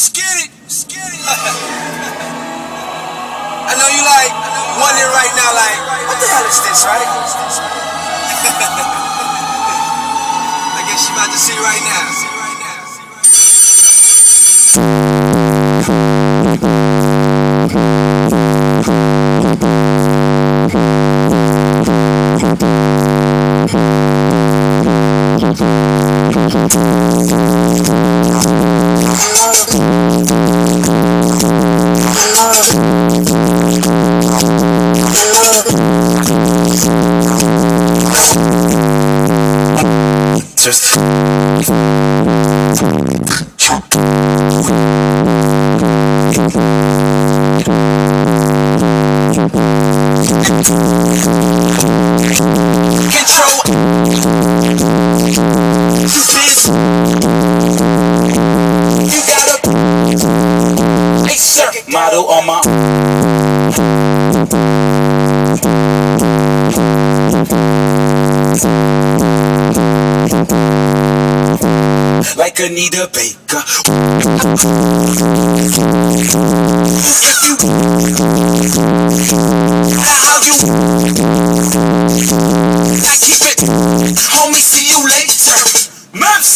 Skitty. I know you like wondering right now, like, what the hell is this, right? I guess you about to see right now. Just control. You got a model on my like Anita Baker. If you how you I keep it, homie. See you later, months.